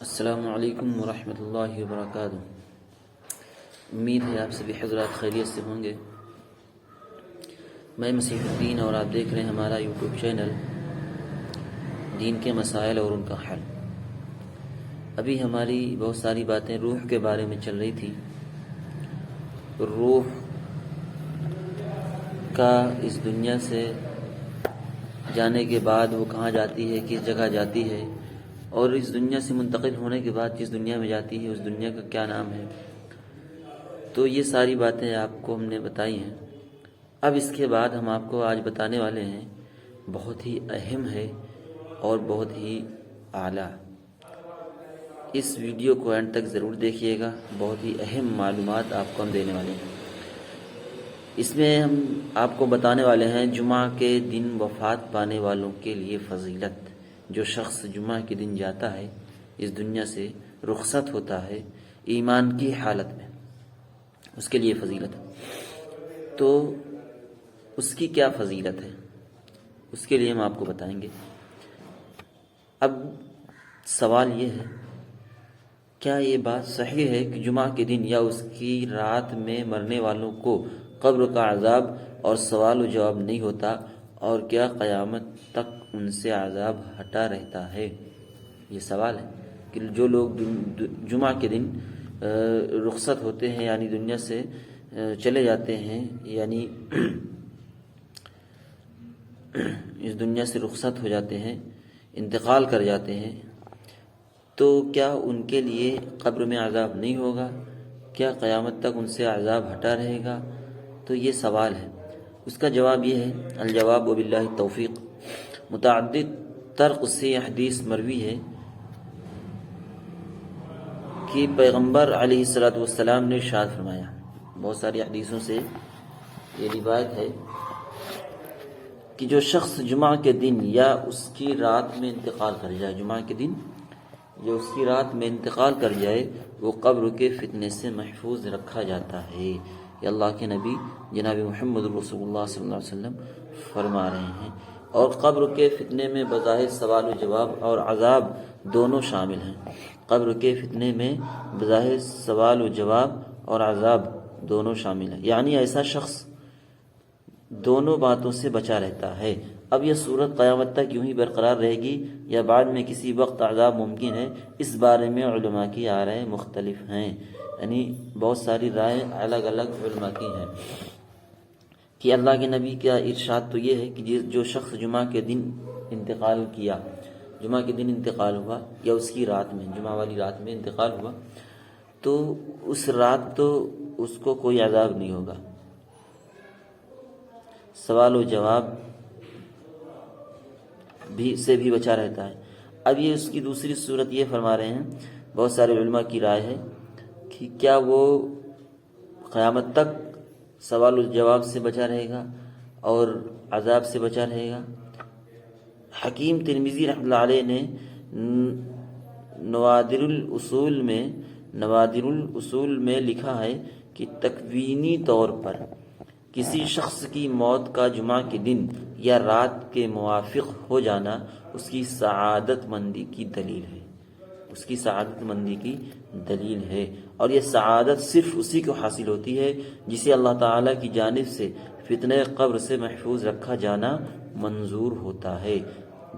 السلام علیکم ورحمۃ اللہ وبرکاتہ۔ امید ہے آپ سبھی حضرات خیریت سے ہوں گے۔ میں مسیح الدین اور آپ دیکھ رہے ہیں ہمارا یوٹیوب چینل دین کے مسائل اور ان کا حل۔ ابھی ہماری بہت ساری باتیں روح کے بارے میں چل رہی تھی۔ روح کا اس دنیا سے جانے کے بعد وہ کہاں جاتی ہے، کس جگہ جاتی ہے، اور اس دنیا سے منتقل ہونے کے بعد جس دنیا میں جاتی ہے اس دنیا کا کیا نام ہے۔ تو یہ ساری باتیں آپ کو ہم نے بتائی ہیں۔ اب اس کے بعد ہم آپ کو آج بتانے والے ہیں بہت ہی اہم ہے اور بہت ہی اعلیٰ۔ اس ویڈیو کو اینڈ تک ضرور دیکھیے گا، بہت ہی اہم معلومات آپ کو ہم دینے والے ہیں۔ اس میں ہم آپ کو بتانے والے ہیں جمعہ کے دن وفات پانے والوں کے لیے فضیلت۔ جو شخص جمعہ کے دن جاتا ہے، اس دنیا سے رخصت ہوتا ہے ایمان کی حالت میں، اس کے لیے فضیلت ہے۔ تو اس کی کیا فضیلت ہے، اس کے لیے ہم آپ کو بتائیں گے۔ اب سوال یہ ہے، کیا یہ بات صحیح ہے کہ جمعہ کے دن یا اس کی رات میں مرنے والوں کو قبر کا عذاب اور سوال و جواب نہیں ہوتا، اور کیا قیامت تک ان سے عذاب ہٹا رہتا ہے؟ یہ سوال ہے کہ جو لوگ جمعہ کے دن رخصت ہوتے ہیں، یعنی دنیا سے چلے جاتے ہیں، یعنی اس دنیا سے رخصت ہو جاتے ہیں، انتقال کر جاتے ہیں، تو کیا ان کے لیے قبر میں عذاب نہیں ہوگا؟ کیا قیامت تک ان سے عذاب ہٹا رہے گا؟ تو یہ سوال ہے۔ اس کا جواب یہ ہے، الجواب وباللہ التوفیق۔ متعدد طرق سے حدیث مروی ہے کہ پیغمبر علیہ الصلوۃ والسلام نے ارشاد فرمایا، بہت ساری حدیثوں سے یہ روایت ہے کہ جو شخص جمعہ کے دن یا اس کی رات میں انتقال کر جائے، جمعہ کے دن جو اس کی رات میں انتقال کر جائے، وہ قبر کے فتنے سے محفوظ رکھا جاتا ہے۔ یہ اللہ کے نبی جناب محمد رسول اللہ صلی اللہ علیہ وسلم فرما رہے ہیں۔ اور قبر کے فتنے میں بظاہر سوال و جواب اور عذاب دونوں شامل ہیں۔ قبر کے فتنے میں بظاہر سوال و جواب اور عذاب دونوں شامل ہیں، یعنی ایسا شخص دونوں باتوں سے بچا رہتا ہے۔ اب یہ صورت قیامت تک یوں ہی برقرار رہے گی یا بعد میں کسی وقت عذاب ممکن ہے، اس بارے میں علماء کی رائے مختلف ہیں، یعنی بہت ساری رائے الگ الگ علماء کی ہیں۔ کہ اللہ کے نبی کا ارشاد تو یہ ہے کہ جو شخص جمعہ کے دن انتقال کیا، جمعہ کے دن انتقال ہوا یا اس کی رات میں، جمعہ والی رات میں انتقال ہوا، تو اس رات تو اس کو کوئی عذاب نہیں ہوگا، سوال و جواب سے بھی بچا رہتا ہے۔ اب یہ اس کی دوسری صورت یہ فرما رہے ہیں، بہت سارے علماء کی رائے ہے کہ کیا وہ قیامت تک سوال و جواب سے بچا رہے گا اور عذاب سے بچا رہے گا۔ حکیم ترمذی رحمۃ اللہ علیہ نے نوادر الاصول میں لکھا ہے کہ تکوینی طور پر کسی شخص کی موت کا جمعہ کے دن یا رات کے موافق ہو جانا اس کی سعادت مندی کی دلیل ہے، اس کی سعادت مندی کی دلیل ہے۔ اور یہ سعادت صرف اسی کو حاصل ہوتی ہے جسے اللہ تعالیٰ کی جانب سے فتنہ قبر سے محفوظ رکھا جانا منظور ہوتا ہے،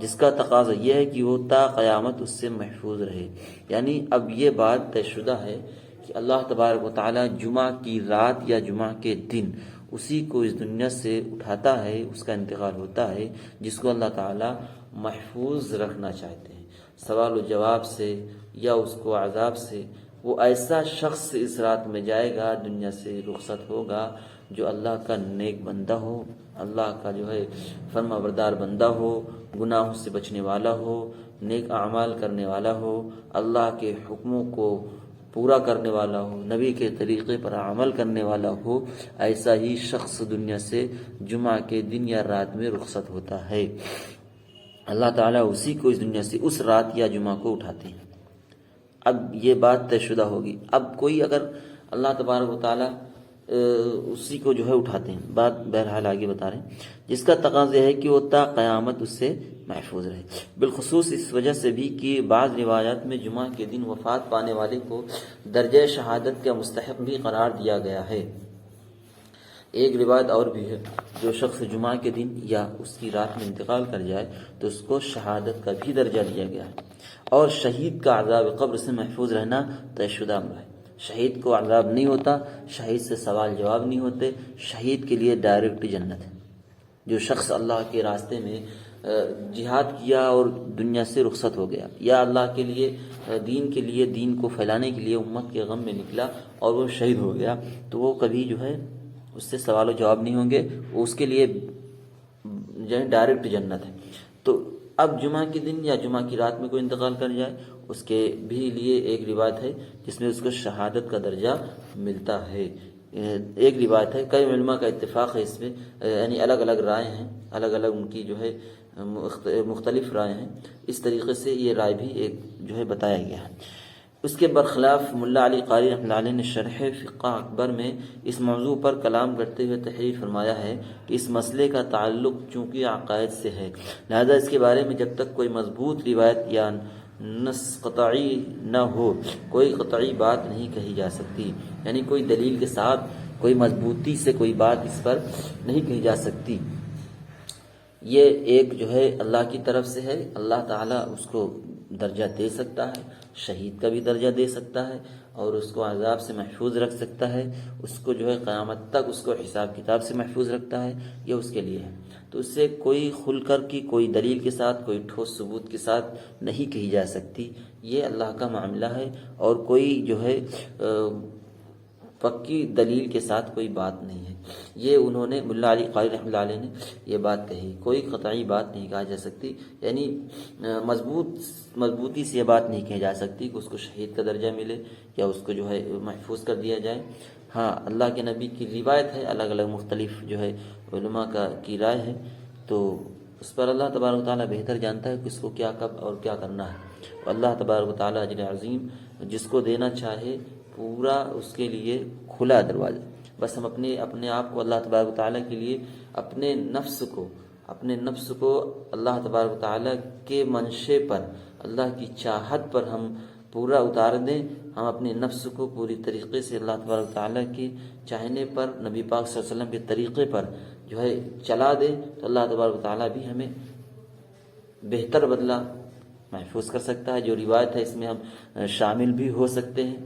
جس کا تقاضا یہ ہے کہ وہ تا قیامت اس سے محفوظ رہے۔ یعنی اب یہ بات طے شدہ ہے کہ اللہ تبارک و تعالیٰ جمعہ کی رات یا جمعہ کے دن اسی کو اس دنیا سے اٹھاتا ہے، اس کا انتقال ہوتا ہے جس کو اللہ تعالیٰ محفوظ رکھنا چاہتے ہیں سوال و جواب سے یا اس کو عذاب سے۔ وہ ایسا شخص اس رات میں جائے گا، دنیا سے رخصت ہوگا، جو اللہ کا نیک بندہ ہو، اللہ کا جو ہے فرما بردار بندہ ہو، گناہوں سے بچنے والا ہو، نیک اعمال کرنے والا ہو، اللہ کے حکموں کو پورا کرنے والا ہو، نبی کے طریقے پر عمل کرنے والا ہو۔ ایسا ہی شخص دنیا سے جمعہ کے دن یا رات میں رخصت ہوتا ہے۔ اللہ تعالیٰ اسی کو اس دنیا سے اس رات یا جمعہ کو اٹھاتے ہیں۔ اب یہ بات طے شدہ ہوگی۔ اب کوئی اگر اللہ تبارک و تعالیٰ اسی کو جو ہے اٹھاتے ہیں. بات بہرحال آگے بتا رہے ہیں جس کا تقاضا ہے کہ وہ تا قیامت اس سے محفوظ رہے. بالخصوص اس وجہ سے بھی کہ بعض روایات میں جمعہ کے دن وفات پانے والے کو درجہ شہادت کا مستحق بھی قرار دیا گیا ہے. ایک روایت اور بھی ہے جو شخص جمعہ کے دن یا اس کی رات میں انتقال کر جائے تو اس کو شہادت کا بھی درجہ دیا گیا ہے. اور شہید کا عذاب قبر سے محفوظ رہنا طے شدہ امر ہے. شہید کو عذاب نہیں ہوتا، شہید سے سوال جواب نہیں ہوتے، شہید کے لیے ڈائریکٹ جنت ہے. جو شخص اللہ کے راستے میں جہاد کیا اور دنیا سے رخصت ہو گیا، یا اللہ کے لیے دین کو پھیلانے کے لیے امت کے غم میں نکلا اور وہ شہید ہو گیا، تو وہ کبھی جو ہے اس سے سوال و جواب نہیں ہوں گے، اس کے لیے جو ہے ڈائریکٹ جنت ہے. تو اب جمعہ کے دن یا جمعہ کی رات میں کوئی انتقال کر جائے اس کے بھی لیے ایک روایت ہے جس میں اس کو شہادت کا درجہ ملتا ہے. ایک روایت ہے، کئی علماء کا اتفاق ہے اس میں، یعنی الگ الگ رائے ہیں، الگ الگ ان کی جو ہے مختلف رائے ہیں. اس طریقے سے یہ رائے بھی ایک جو ہے بتایا گیا ہے. اس کے برخلاف ملا علی قاری رحمۃ اللہ علیہ نے شرح فقہ اکبر میں اس موضوع پر کلام کرتے ہوئے تحریر فرمایا ہے کہ اس مسئلے کا تعلق چونکہ عقائد سے ہے، لہذا اس کے بارے میں جب تک کوئی مضبوط روایت یا نص قطعی نہ ہو کوئی قطعی بات نہیں کہی جا سکتی. یعنی کوئی دلیل کے ساتھ کوئی مضبوطی سے کوئی بات اس پر نہیں کہی جا سکتی. یہ ایک جو ہے اللہ کی طرف سے ہے، اللہ تعالیٰ اس کو درجہ دے سکتا ہے، شہید کا بھی درجہ دے سکتا ہے اور اس کو عذاب سے محفوظ رکھ سکتا ہے، اس کو جو ہے قیامت تک اس کو حساب کتاب سے محفوظ رکھتا ہے. یہ اس کے لیے ہے. تو اس سے کوئی کھل کر کی کوئی دلیل کے ساتھ کوئی ٹھوس ثبوت کے ساتھ نہیں کہی جا سکتی. یہ اللہ کا معاملہ ہے اور کوئی جو ہے پکی دلیل کے ساتھ کوئی بات نہیں ہے. یہ انہوں نے ملا علی قاری رحمۃ اللہ علیہ نے یہ بات کہی، کوئی قطعی بات نہیں کہا جا سکتی، یعنی مضبوطی سے یہ بات نہیں کہی جا سکتی کہ اس کو شہید کا درجہ ملے یا اس کو جو ہے محفوظ کر دیا جائے. ہاں اللہ کے نبی کی روایت ہے، الگ الگ مختلف جو ہے علماء کی رائے ہے، تو اس پر اللہ تبارک و تعالیٰ بہتر جانتا ہے کہ اس کو کیا کب اور کیا کرنا ہے. اللہ تبارک و تعالیٰ اجر عظیم جس کو دینا چاہے پورا اس کے لیے کھلا دروازہ. بس ہم اپنے آپ کو اللہ تبارک و تعالیٰ کے لیے اپنے نفس کو اللہ تبارک و تعالیٰ کے منشے پر، اللہ کی چاہت پر ہم پورا اتار دیں. ہم اپنے نفس کو پوری طریقے سے اللہ تبارک و تعالیٰ کے چاہنے پر، نبی پاک صلی اللہ علیہ وسلم کے طریقے پر جو ہے چلا دیں تو اللہ تبارک و تعالیٰ بھی ہمیں بہتر بدلہ محفوظ کر سکتا ہے. جو روایت ہے اس میں ہم شامل بھی ہو سکتے ہیں،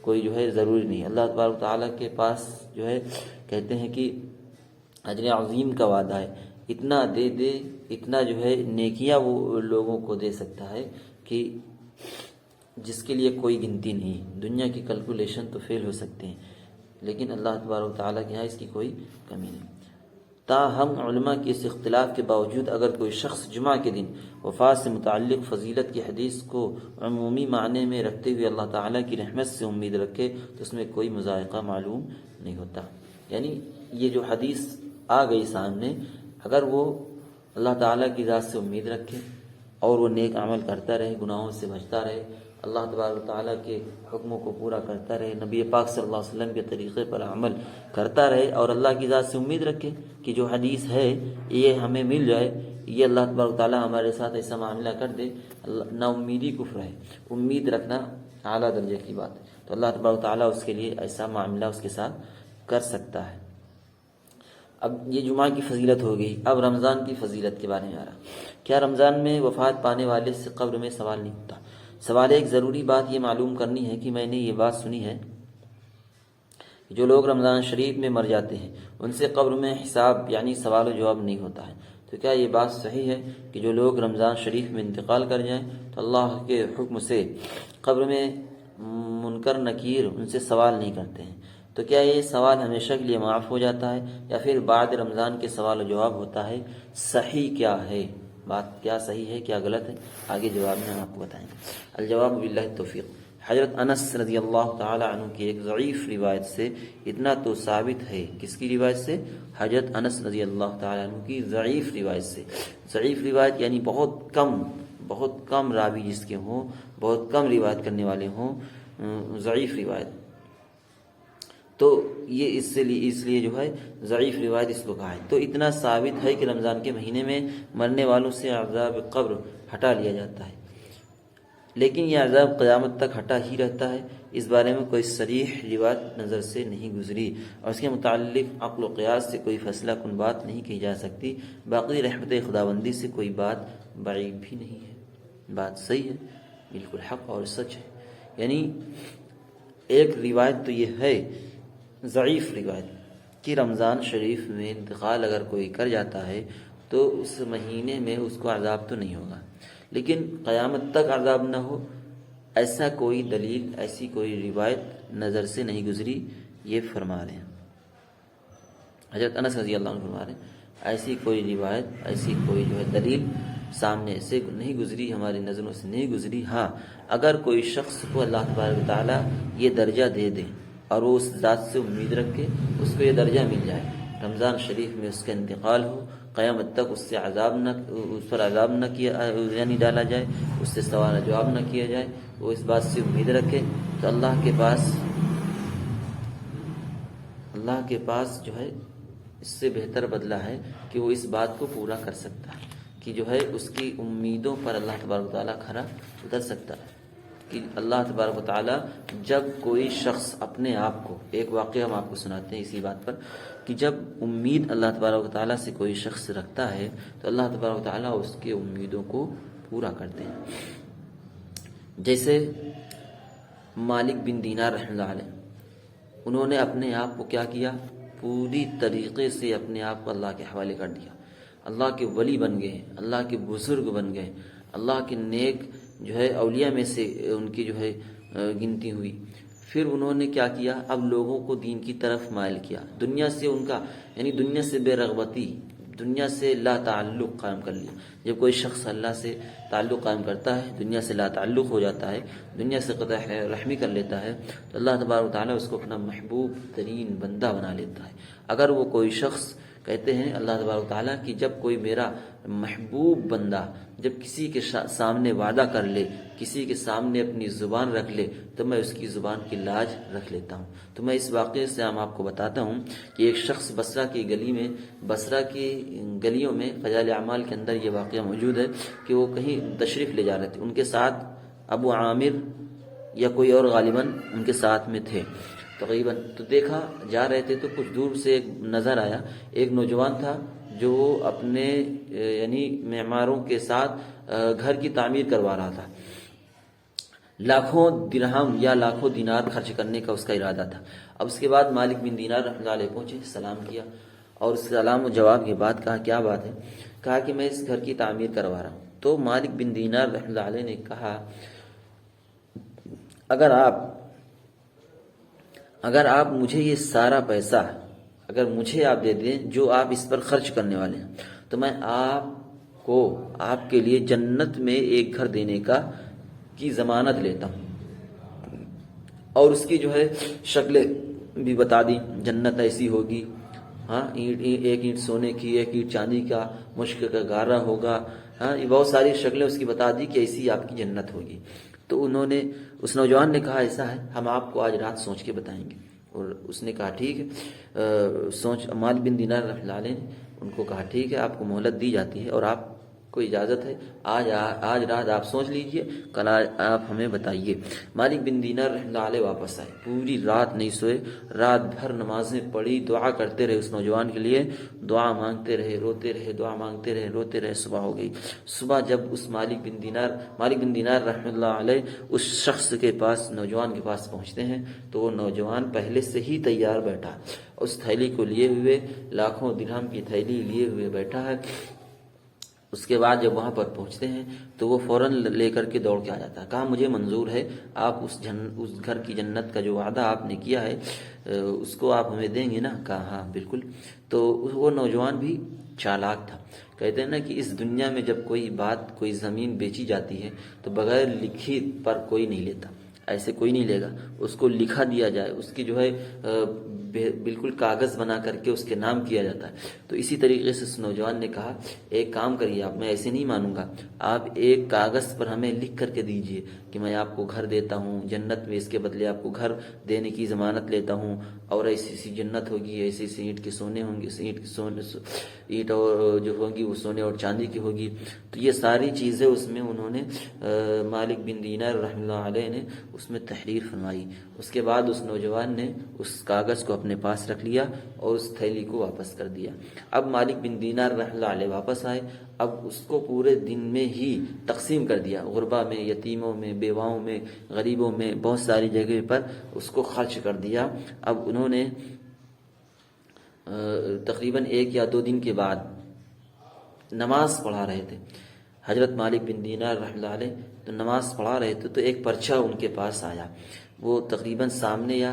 کوئی جو ہے ضروری نہیں. اللہ تبارک و تعالیٰ کے پاس جو ہے کہتے ہیں کہ اجر عظیم کا وعدہ ہے، اتنا دے دے، اتنا جو ہے نیکیاں وہ لوگوں کو دے سکتا ہے کہ جس کے لیے کوئی گنتی نہیں. دنیا کی کیلکولیشن تو فیل ہو سکتے ہیں لیکن اللہ تبارک و تعالیٰ کے یہاں اس کی کوئی کمی نہیں. تاہم علماء کے اس اختلاف کے باوجود اگر کوئی شخص جمعہ کے دن وفات سے متعلق فضیلت کی حدیث کو عمومی معنی میں رکھتے ہوئے اللہ تعالیٰ کی رحمت سے امید رکھے تو اس میں کوئی مذائقہ معلوم نہیں ہوتا. یعنی یہ جو حدیث آ گئی سامنے، اگر وہ اللہ تعالیٰ کی ذات سے امید رکھے اور وہ نیک عمل کرتا رہے، گناہوں سے بچتا رہے، اللہ تبارک و تعالیٰ کے حکموں کو پورا کرتا رہے، نبی پاک صلی اللہ علیہ وسلم کے طریقے پر عمل کرتا رہے اور اللہ کی ذات سے امید رکھے کہ جو حدیث ہے یہ ہمیں مل جائے، یہ اللہ تبارک و تعالیٰ ہمارے ساتھ ایسا معاملہ کر دے. نا امیدی کفر ہے، امید رکھنا اعلیٰ درجے کی بات ہے. تو اللہ تبارک و تعالیٰ اس کے لیے ایسا معاملہ اس کے ساتھ کر سکتا ہے. اب یہ جمعہ کی فضیلت ہو گئی. اب رمضان کی فضیلت کے بارے میں آ رہا. کیا رمضان میں وفات پانے والے سے قبر میں سوال نہیں ہوتا؟ سوال ایک ضروری بات یہ معلوم کرنی ہے کہ میں نے یہ بات سنی ہے کہ جو لوگ رمضان شریف میں مر جاتے ہیں ان سے قبر میں حساب یعنی سوال و جواب نہیں ہوتا ہے. تو کیا یہ بات صحیح ہے کہ جو لوگ رمضان شریف میں انتقال کر جائیں تو اللہ کے حکم سے قبر میں منکر نکیر ان سے سوال نہیں کرتے ہیں؟ تو کیا یہ سوال ہمیشہ کے لیے معاف ہو جاتا ہے یا پھر بعد رمضان کے سوال و جواب ہوتا ہے؟ صحیح کیا ہے؟ بات کیا صحیح ہے کیا غلط ہے؟ آگے جواب میں ہم آپ کو بتائیں گے. الجواب باللہ التوفیق. حضرت انس رضی اللہ تعالی عنہ کی ایک ضعیف روایت سے اتنا تو ثابت ہے. کس کی روایت سے؟ حضرت انس رضی اللہ تعالی عنہ کی ضعیف روایت سے. ضعیف روایت یعنی بہت کم راوی جس کے ہوں، بہت کم روایت کرنے والے ہوں، ضعیف روایت. تو یہ اس لیے جو ہے ضعیف روایت اس کو کہا ہے۔ تو اتنا ثابت ہے کہ رمضان کے مہینے میں مرنے والوں سے عذاب قبر ہٹا لیا جاتا ہے، لیکن یہ عذاب قیامت تک ہٹا ہی رہتا ہے، اس بارے میں کوئی صریح روایت نظر سے نہیں گزری، اور اس کے متعلق عقل و قیاس سے کوئی فیصلہ کن بات نہیں کی جا سکتی۔ باقی رحمت خداوندی سے کوئی بات بعید بھی نہیں ہے، بات صحیح ہے، بالکل حق اور سچ ہے۔ یعنی ایک روایت تو یہ ہے ضعیف روایت کہ رمضان شریف میں انتقال اگر کوئی کر جاتا ہے تو اس مہینے میں اس کو عذاب تو نہیں ہوگا، لیکن قیامت تک عذاب نہ ہو، ایسا کوئی دلیل، ایسی کوئی روایت نظر سے نہیں گزری، یہ فرما رہے ہیں حضرت انس رضی اللہ عنہ فرما رہے ہیں ایسی کوئی روایت، ایسی کوئی جو ہے دلیل سامنے سے نہیں گزری، ہماری نظروں سے نہیں گزری۔ ہاں اگر کوئی شخص کو اللہ تبارک و تعالیٰ یہ درجہ دے دے اور وہ اس ذات سے امید رکھ کے اس کو یہ درجہ مل جائے، رمضان شریف میں اس کا انتقال ہو، قیامت تک اس پر عذاب نہ کیا یعنی ڈالا جائے، اس سے سوال جواب نہ کیا جائے، وہ اس بات سے امید رکھے، تو اللہ کے پاس جو ہے اس سے بہتر بدلہ ہے کہ وہ اس بات کو پورا کر سکتا ہے کہ جو ہے اس کی امیدوں پر اللہ تبارک و تعالیٰ کھرا اتر سکتا ہے کہ اللہ تبارک و تعالیٰ جب کوئی شخص اپنے آپ کو، ایک واقعہ ہم آپ کو سناتے ہیں اسی بات پر، کہ جب امید اللہ تبارک و تعالیٰ سے کوئی شخص رکھتا ہے تو اللہ تبارک و تعالیٰ اس کے امیدوں کو پورا کرتے ہیں۔ جیسے مالک بن دینار رحمۃ اللہ علیہ، انہوں نے اپنے آپ کو کیا کیا، پوری طریقے سے اپنے آپ کو اللہ کے حوالے کر دیا، اللہ کے ولی بن گئے، اللہ کے بزرگ بن گئے، اللہ کے نیک جو ہے اولیاء میں سے ان کی جو ہے گنتی ہوئی۔ پھر انہوں نے کیا کیا، اب لوگوں کو دین کی طرف مائل کیا، دنیا سے ان کا یعنی دنیا سے بے رغبتی، دنیا سے لا تعلق قائم کر لیا۔ جب کوئی شخص اللہ سے تعلق قائم کرتا ہے، دنیا سے لا تعلق ہو جاتا ہے، دنیا سے قطع رحمی کر لیتا ہے، تو اللہ تبارک و تعالیٰ اس کو اپنا محبوب ترین بندہ بنا لیتا ہے۔ اگر وہ کوئی شخص، کہتے ہیں اللہ تبارک و تعالیٰ کہ جب کوئی میرا محبوب بندہ جب کسی کے سامنے وعدہ کر لے، کسی کے سامنے اپنی زبان رکھ لے، تو میں اس کی زبان کی لاج رکھ لیتا ہوں۔ تو میں اس واقعے سے ہم آپ کو بتاتا ہوں کہ ایک شخص بصرہ کی گلیوں میں فضائل اعمال کے اندر یہ واقعہ موجود ہے کہ وہ کہیں تشریف لے جا رہے تھے، ان کے ساتھ ابو عامر یا کوئی اور غالباً ان کے ساتھ میں تھے تقریباً، تو دیکھا جا رہے تھے تو کچھ دور سے ایک نظر آیا، ایک نوجوان تھا جو اپنے یعنی معماروں کے ساتھ گھر کی تعمیر کروا رہا تھا، لاکھوں درہم یا لاکھوں دینار خرچ کرنے کا اس کا ارادہ تھا۔ اب اس کے بعد مالک بن دینار رحمۃ اللہ علیہ پہنچے، سلام کیا، اور اس سلام و جواب کے بعد کہا کیا بات ہے، کہا کہ میں اس گھر کی تعمیر کروا رہا ہوں۔ تو مالک بن دینار رحمۃ اللہ علیہ نے کہا اگر آپ مجھے یہ سارا پیسہ اگر مجھے آپ دے دیں جو آپ اس پر خرچ کرنے والے ہیں، تو میں آپ کے لیے جنت میں ایک گھر دینے کی ضمانت لیتا ہوں، اور اس کی جو ہے شکلیں بھی بتا دی، جنت ایسی ہوگی، ہاں ایک اینٹ سونے کی، ایک اینٹ چاندی کا، مشک کا گارا ہوگا، ہاں یہ بہت ساری شکلیں اس کی بتا دی کہ ایسی آپ کی جنت ہوگی۔ تو اس نوجوان نے کہا ایسا ہے، ہم آپ کو آج رات سوچ کے بتائیں گے، اور اس نے کہا ٹھیک ہے، مالک بن دینار رحمۃ اللہ علیہ نے ان کو کہا ٹھیک ہے، آپ کو مہلت دی جاتی ہے اور آپ کو اجازت ہے، آج رات آپ سوچ لیجئے، کل آپ ہمیں بتائیے۔ مالک بن دینار رحمۃ اللہ علیہ واپس آئے، پوری رات نہیں سوئے، رات بھر نمازیں پڑھی، دعا کرتے رہے اس نوجوان کے لیے، دعا مانگتے رہے، روتے رہے، دعا مانگتے رہے، روتے رہے، صبح ہو گئی۔ صبح جب اس مالک بن دینار رحمۃ اللہ علیہ اس شخص کے پاس، نوجوان کے پاس پہنچتے ہیں، تو وہ نوجوان پہلے سے ہی تیار بیٹھا، اس تھیلی کو لیے ہوئے، لاکھوں درہم کی تھیلی لیے ہوئے بیٹھا ہے۔ اس کے بعد جب وہاں پر پہنچتے ہیں تو وہ فوراً لے کر کے دوڑ کے آ جاتا ہے، کہا مجھے منظور ہے، آپ اس گھر کی جنت کا جو وعدہ آپ نے کیا ہے اس کو آپ ہمیں دیں گے نا؟ کہا ہاں بالکل۔ تو وہ نوجوان بھی چالاک تھا، کہتے ہیں نا کہ اس دنیا میں جب کوئی زمین بیچی جاتی ہے تو بغیر لکھی پر کوئی نہیں لیتا، ایسے کوئی نہیں لے گا، اس کو لکھا دیا جائے، اس کی جو ہے بالکل کاغذ بنا کر کے اس کے نام کیا جاتا ہے۔ تو اسی طریقے سے اس نوجوان نے کہا ایک کام کریے آپ، میں ایسے نہیں مانوں گا، آپ ایک کاغذ پر ہمیں لکھ کر کے دیجئے کہ میں آپ کو گھر دیتا ہوں جنت میں، اس کے بدلے آپ کو گھر دینے کی ضمانت لیتا ہوں، اور ایسی سی جنت ہوگی، ایسی سی اینٹ کے سونے ہوں گے، اینٹ اور جو ہوگی وہ سونے اور چاندی کی ہوگی۔ تو یہ ساری چیزیں اس میں انہوں نے مالک بن دینار رحمۃ اللہ علیہ نے اس میں تحریر فرمائی۔ اس کے بعد اس نوجوان نے اس کاغذ کو اپنے پاس رکھ لیا اور اس تھیلی کو واپس کر دیا۔ اب مالک بن دینار رحمۃ اللہ علیہ واپس آئے، اب اس کو پورے دن میں ہی تقسیم کر دیا، غربا میں، یتیموں میں، بیواؤں میں، غریبوں میں، بہت ساری جگہ پر اس کو خرچ کر دیا۔ اب انہوں نے تقریباً 1 یا 2 دن کے بعد نماز پڑھا رہے تھے حضرت مالک بن دینار رحمۃ اللہ علیہ، تو نماز پڑھا رہے تھے تو ایک پرچہ ان کے پاس آیا، وہ تقریباً سامنے یا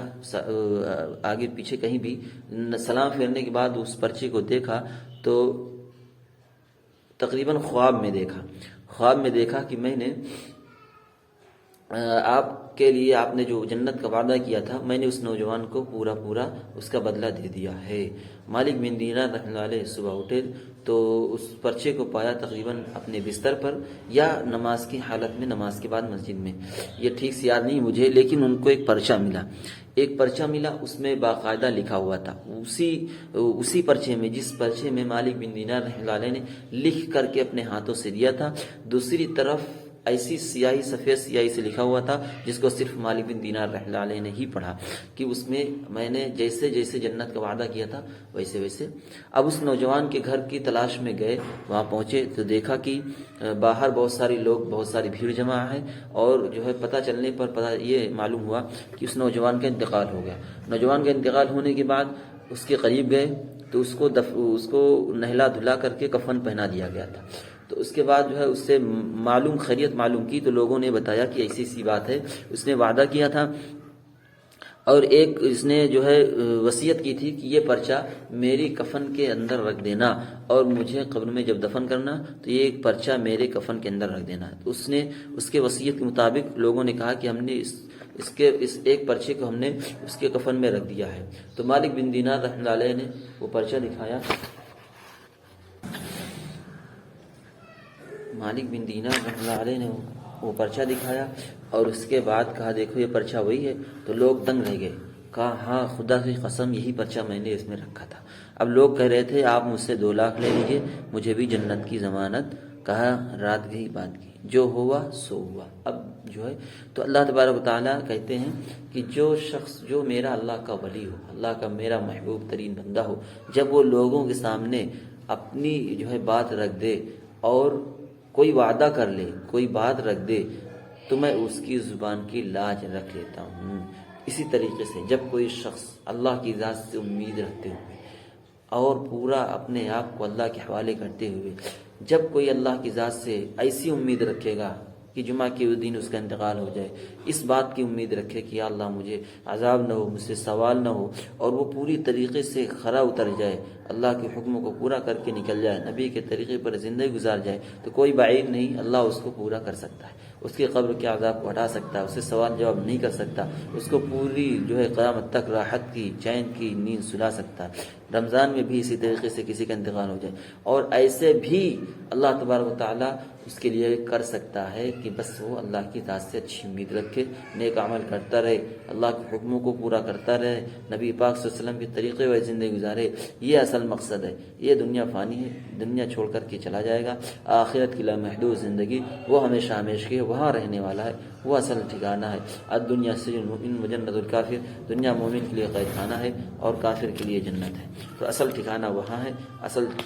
آگے پیچھے کہیں بھی سلام پھیرنے کے بعد اس پرچے کو دیکھا تو تقریباً خواب میں دیکھا کہ میں نے آپ کے لیے آپ نے جو جنت کا وعدہ کیا تھا، میں نے اس نوجوان کو پورا اس کا بدلہ دے دیا ہے۔ مالک بن دینار رحمۃ اللہ علیہ صبح اٹھے تو اس پرچے کو پایا تقریباً اپنے بستر پر یا نماز کی حالت میں، نماز کے بعد مسجد میں، یہ ٹھیک سے یاد نہیں مجھے، لیکن ان کو ایک پرچہ ملا، اس میں باقاعدہ لکھا ہوا تھا، اسی پرچے میں، جس پرچے میں مالک بن دینار رحمۃ اللہ علیہ نے لکھ کر کے اپنے ہاتھوں سے دیا تھا، دوسری طرف ایسی سیاہی، سفید سیاہی سے لکھا ہوا تھا جس کو صرف مالک بن دینار رحمۃ اللہ علیہ نے ہی پڑھا، کہ اس میں میں نے جیسے جنت کا وعدہ کیا تھا ویسے۔ اب اس نوجوان کے گھر کی تلاش میں گئے، وہاں پہنچے تو دیکھا کہ باہر بہت ساری لوگ، بہت ساری بھیڑ جمع ہے، اور جو ہے پتہ چلنے پر یہ معلوم ہوا کہ اس نوجوان کا انتقال ہو گیا۔ نوجوان کا انتقال ہونے کے بعد اس کے قریب گئے تو اس کو نہلا دھلا کر کے کفن پہنا دیا گیا تھا۔ تو اس کے بعد جو ہے اس سے خیریت معلوم کی تو لوگوں نے بتایا کہ ایسی بات ہے، اس نے وعدہ کیا تھا اور ایک اس نے جو ہے وصیت کی تھی کہ یہ پرچہ میری کفن کے اندر رکھ دینا اور مجھے قبر میں جب دفن کرنا تو یہ ایک پرچہ میرے کفن کے اندر رکھ دینا۔ اس کے وصیت کے مطابق لوگوں نے کہا کہ ہم نے اس ایک پرچے کو ہم نے اس کے کفن میں رکھ دیا ہے۔ تو مالک بن دینار رحمۃ اللہ علیہ نے وہ پرچہ دکھایا، مالک بن دینار رحمۃ اللہ علیہ نے وہ پرچہ دکھایا اور اس کے بعد کہا دیکھو یہ پرچہ وہی ہے۔ تو لوگ دنگ رہ گئے، کہا ہاں خدا کی قسم یہی پرچہ میں نے اس میں رکھا تھا۔ اب لوگ کہہ رہے تھے آپ مجھ سے 2 لاکھ لے لیجئے، مجھے بھی جنت کی ضمانت۔ کہا رات گئی بات گئی، جو ہوا سو ہوا۔ اب جو ہے تو اللہ تبارک و تعالیٰ کہتے ہیں کہ جو شخص جو میرا اللہ کا ولی ہو، اللہ کا میرا محبوب ترین بندہ ہو، جب وہ لوگوں کے سامنے اپنی جو ہے بات رکھ دے اور کوئی وعدہ کر لے، کوئی بات رکھ دے، تو میں اس کی زبان کی لاج رکھ لیتا ہوں۔ اسی طریقے سے جب کوئی شخص اللہ کی ذات سے امید رکھتے ہوئے اور پورا اپنے آپ کو اللہ کے حوالے کرتے ہوئے جب کوئی اللہ کی ذات سے ایسی امید رکھے گا کہ جمعہ کے دن اس کا انتقال ہو جائے، اس بات کی امید رکھے کہ یا اللہ مجھے عذاب نہ ہو، مجھ سے سوال نہ ہو، اور وہ پوری طریقے سے کھرا اتر جائے، اللہ کے حکموں کو پورا کر کے نکل جائے، نبی کے طریقے پر زندگی گزار جائے، تو کوئی بعید نہیں اللہ اس کو پورا کر سکتا ہے، اس کی قبر کے عذاب کو ہٹا سکتا ہے، اسے سوال جواب نہیں کر سکتا، اس کو پوری جو ہے قیامت تک راحت کی، چین کی نیند سلا سکتا ہے۔ رمضان میں بھی اسی طریقے سے کسی کا انتقال ہو جائے، اور ایسے بھی اللہ تبارک و تعالیٰ اس کے لیے کر سکتا ہے کہ بس وہ اللہ کی ذات سے اچھی امید رکھے، نیک عمل کرتا رہے، اللہ کے حکموں کو پورا کرتا رہے، نبی پاک صلی اللہ علیہ وسلم کے طریقے وہی زندگی گزارے۔ یہ اصل مقصد ہے۔ یہ دنیا فانی ہے، دنیا چھوڑ کر کے چلا جائے گا، آخرت کی لامحدود زندگی وہ ہمیشہ ہمیشہ کی وہاں رہنے والا ہے، وہ اصل ٹھکانہ ہے۔ الدنیا سجن المؤمن و جنت الکافر، دنیا مومن کے لیے قید خانہ ہے اور کافر کے لیے جنت ہے۔ تو اصل ٹھکانہ وہاں ہے،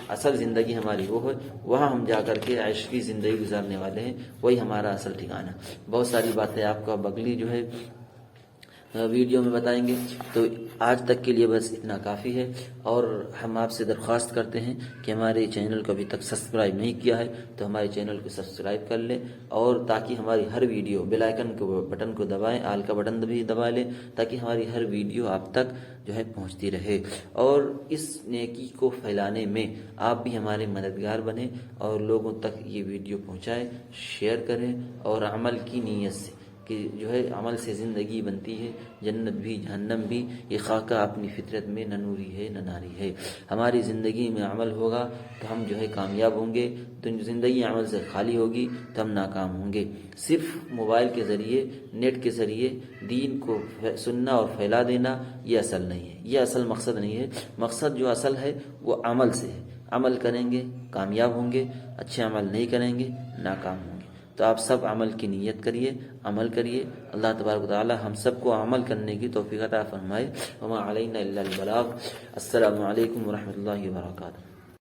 اصل زندگی ہماری وہ ہے، وہاں ہم جا کر کے عیش کی زندگی گزارنے والے ہیں، وہی ہمارا اصل ٹھکانہ۔ بہت ساری باتیں آپ کو اگلی جو ہے ویڈیو میں بتائیں گے، تو آج تک کے لیے بس اتنا کافی ہے، اور ہم آپ سے درخواست کرتے ہیں کہ ہمارے چینل کو ابھی تک سبسکرائب نہیں کیا ہے تو ہمارے چینل کو سبسکرائب کر لیں، اور تاکہ ہماری ہر ویڈیو بیل آئیکن کو بٹن کو دبائیں، آل کا بٹن بھی دبا لیں، تاکہ ہماری ہر ویڈیو آپ تک جو ہے پہنچتی رہے، اور اس نیکی کو پھیلانے میں آپ بھی ہمارے مددگار بنیں اور لوگوں تک یہ ویڈیو پہنچائیں، شیئر کریں، اور عمل کی نیت سے کہ جو ہے عمل سے زندگی بنتی ہے، جنت بھی جہنم بھی، یہ خاکہ اپنی فطرت میں نہ نوری ہے نہ ناری ہے۔ ہماری زندگی میں عمل ہوگا تو ہم جو ہے کامیاب ہوں گے، تو زندگی عمل سے خالی ہوگی تو ہم ناکام ہوں گے۔ صرف موبائل کے ذریعے، نیٹ کے ذریعے دین کو سننا اور پھیلا دینا یہ اصل نہیں ہے، یہ اصل مقصد نہیں ہے۔ مقصد جو اصل ہے وہ عمل سے ہے، عمل کریں گے کامیاب ہوں گے، اچھے عمل نہیں کریں گے ناکام ہوں گے۔ تو آپ سب عمل کی نیت کریے، عمل کریے۔ اللہ تبارک و تعالی ہم سب کو عمل کرنے کی توفیق عطا فرمائے۔ وما علینا الا البلاغ۔ السلام علیکم ورحمۃ اللہ وبرکاتہ۔